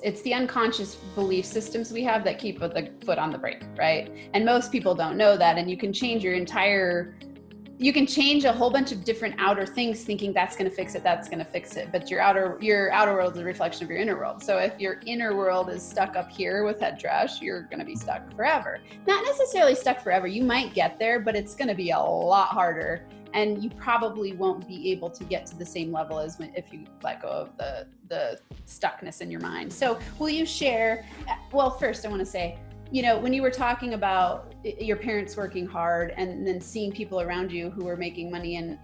It's the unconscious belief systems we have that keep the foot on the brake, right? And most people don't know that. And you can change you can change a whole bunch of different outer things thinking that's going to fix it, that's going to fix it. But your outer world is a reflection of your inner world. So if your inner world is stuck up here with head trash, you're going to be stuck forever. Not necessarily stuck forever. You might get there, but it's going to be a lot harder. And you probably won't be able to get to the same level as if you let go of the stuckness in your mind. So will you share, well, first I want to say, when you were talking about your parents working hard and then seeing people around you who were making money, and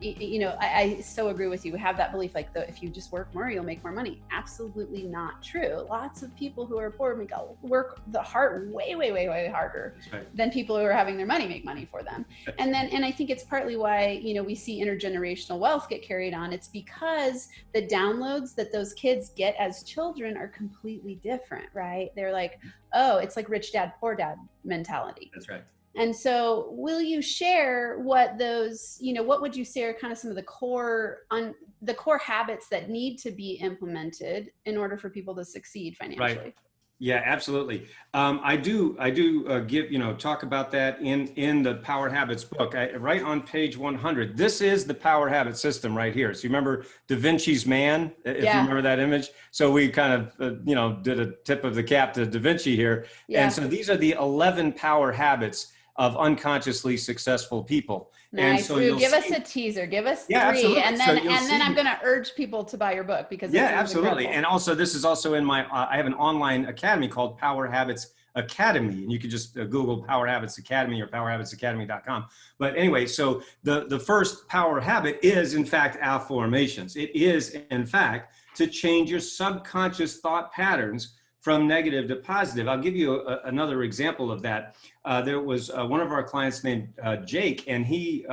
I so agree with you. We have that belief like if you just work more, you'll make more money. Absolutely not true. Lots of people who are poor work the hard way, way, way, way harder than people who are having their money make money for them. And I think it's partly why, we see intergenerational wealth get carried on. It's because the downloads that those kids get as children are completely different, right? They're like, oh, it's like rich dad, poor dad mentality. That's right. And so will you share what those, what would you say are kind of some of the core habits that need to be implemented in order for people to succeed financially? Right. Yeah, absolutely. I do give, talk about that in the Power Habits book. Right on page 100, this is the Power Habit system right here. So you remember Da Vinci's Man, if you remember that image? So we kind of, did a tip of the cap to Da Vinci here. Yeah. And so these are the 11 power habits of unconsciously successful people. Nice. And so give us a teaser. Give us three, absolutely. and then I'm going to urge people to buy your book because absolutely. And also, this is also in my. I have an online academy called Power Habits Academy, and you can just Google Power Habits Academy or powerhabitsacademy.com. But anyway, so the first power habit is in fact affirmations. It is in fact to change your subconscious thought patterns from negative to positive. I'll give you another example of that. There was one of our clients named Jake, and he,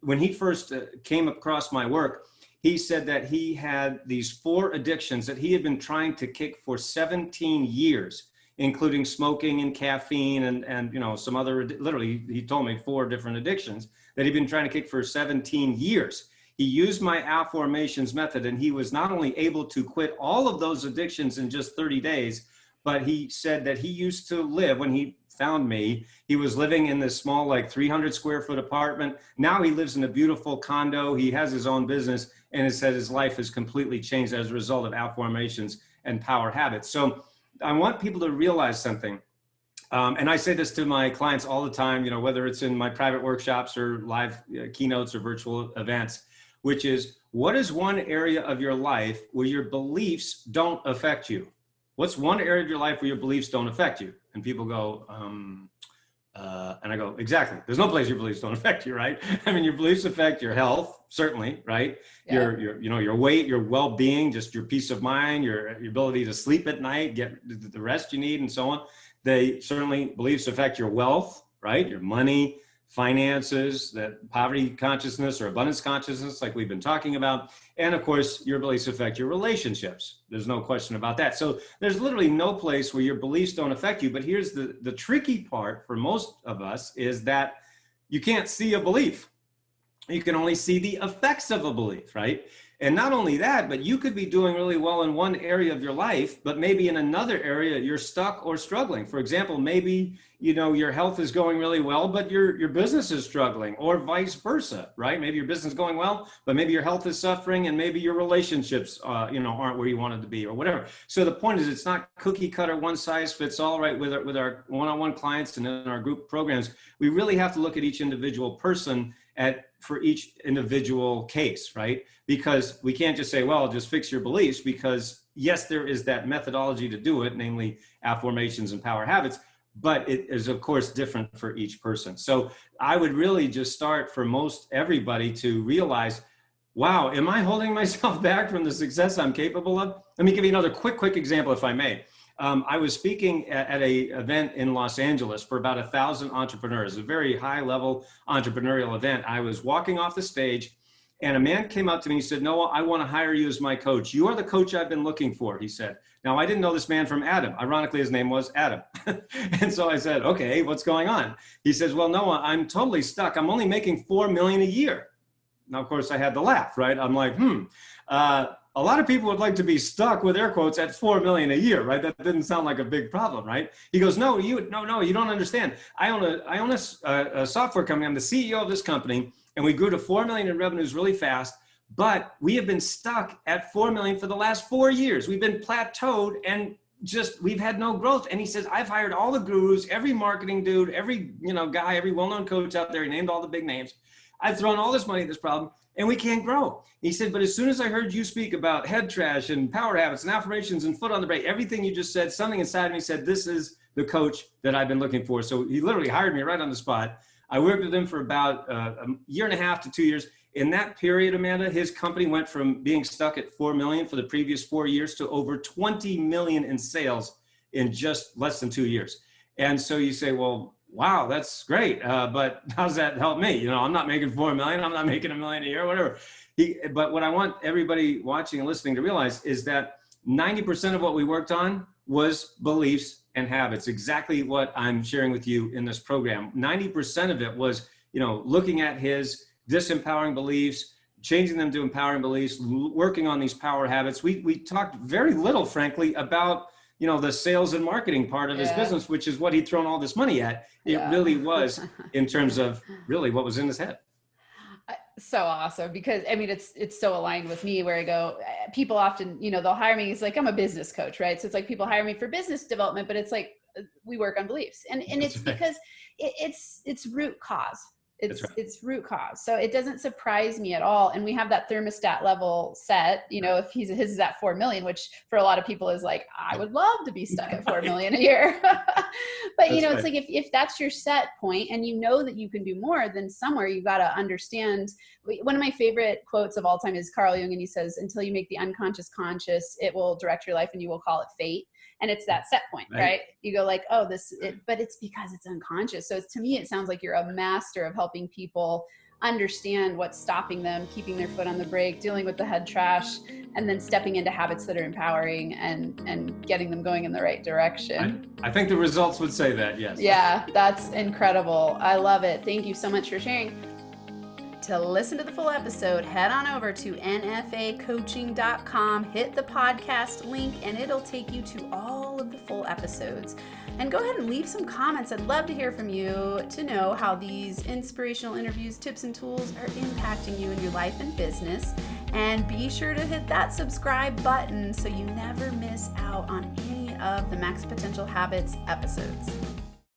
when he first came across my work, he said that he had these 4 addictions that he had been trying to kick for 17 years, including smoking and caffeine and some other, literally, he told me 4 different addictions that he'd been trying to kick for 17 years. He used my affirmations method, and he was not only able to quit all of those addictions in just 30 days, but he said that he used to live, when he found me, he was living in this small, like 300 square foot apartment. Now he lives in a beautiful condo. He has his own business, and he said his life has completely changed as a result of affirmations and power habits. So I want people to realize something. And I say this to my clients all the time, whether it's in my private workshops or live keynotes or virtual events, which is, what is one area of your life where your beliefs don't affect you? What's one area of your life where your beliefs don't affect you? And people go, and I go, exactly. There's no place your beliefs don't affect you, right? I mean, your beliefs affect your health, certainly, right? Yeah. Your weight, your well-being, just your peace of mind, your ability to sleep at night, get the rest you need, and so on. Beliefs affect your wealth, right? Your money, finances, that poverty consciousness or abundance consciousness, like we've been talking about. And of course, your beliefs affect your relationships. There's no question about that. So there's literally no place where your beliefs don't affect you. But here's the tricky part for most of us is that you can't see a belief. You can only see the effects of a belief, right? And not only that, but you could be doing really well in one area of your life, but maybe in another area you're stuck or struggling. For example, maybe your health is going really well, but your business is struggling, or vice versa, right? Maybe your business is going well, but maybe your health is suffering, and maybe your relationships aren't where you wanted to be, or whatever. So the point is, it's not cookie cutter, one size fits all, right? With our one-on-one clients and in our group programs, we really have to look at each individual person for each individual case, right? Because we can't just say, well, just fix your beliefs, because yes, there is that methodology to do it, namely affirmations and power habits, but it is of course different for each person. So I would really just start for most everybody to realize, wow, am I holding myself back from the success I'm capable of? Let me give you another quick example, if I may. I was speaking at a event in Los Angeles for about 1,000 entrepreneurs, a very high level entrepreneurial event. I was walking off the stage, and a man came up to me and he said, Noah, I want to hire you as my coach. You are the coach I've been looking for, he said. Now, I didn't know this man from Adam. Ironically, his name was Adam. And so I said, okay, what's going on? He says, well, Noah, I'm totally stuck. I'm only making $4 million a year. Now, of course, I had to laugh, right? I'm like, a lot of people would like to be stuck with air quotes at 4 million a year, right? That didn't sound like a big problem, right? He goes, no, you don't understand. I own a software company. I'm the CEO of this company, and we grew to 4 million in revenues really fast. But we have been stuck at 4 million for the last 4 years. We've been plateaued and we've had no growth. And he says, I've hired all the gurus, every marketing dude, every guy, every well-known coach out there. He named all the big names. I've thrown all this money at this problem and we can't grow. He said, but as soon as I heard you speak about head trash and power habits and affirmations and foot on the brake, everything you just said, something inside me said, this is the coach that I've been looking for. So he literally hired me right on the spot. I worked with him for about a year and a half to 2 years. In that period, Amanda, his company went from being stuck at 4 million for the previous 4 years to over 20 million in sales in just less than 2 years. And so you say, well, wow, that's great. But how does that help me? I'm not making 4 million. I'm not making $1 million a year, whatever. But what I want everybody watching and listening to realize is that 90% of what we worked on was beliefs and habits, exactly what I'm sharing with you in this program. 90% of it was, looking at his disempowering beliefs, changing them to empowering beliefs, working on these power habits. We talked very little, frankly, about the sales and marketing part of his business, which is what he'd thrown all this money at. It really was in terms of really what was in his head. So awesome, because it's so aligned with me, where I go, people often, they'll hire me. It's like, I'm a business coach, right? So it's like people hire me for business development, but it's like, we work on beliefs, and it's because it's root cause. It's root cause. So it doesn't surprise me at all. And we have that thermostat level set, if his is at 4 million, which for a lot of people is like, I would love to be stuck at 4 million a year. But it's like, if that's your set point and that you can do more, then somewhere you got to understand. One of my favorite quotes of all time is Carl Jung. And he says, until you make the unconscious conscious, it will direct your life and you will call it fate. And it's that set point, right? You go like, but it's because it's unconscious. So to me, it sounds like you're a master of helping people understand what's stopping them, keeping their foot on the brake, dealing with the head trash, and then stepping into habits that are empowering and getting them going in the right direction. I think the results would say that, yes. Yeah, that's incredible. I love it. Thank you so much for sharing. To listen to the full episode, head on over to nfacoaching.com, hit the podcast link, and it'll take you to all of the full episodes. And go ahead and leave some comments. I'd love to hear from you to know how these inspirational interviews, tips, and tools are impacting you in your life and business. And be sure to hit that subscribe button so you never miss out on any of the Max Potential Habits episodes.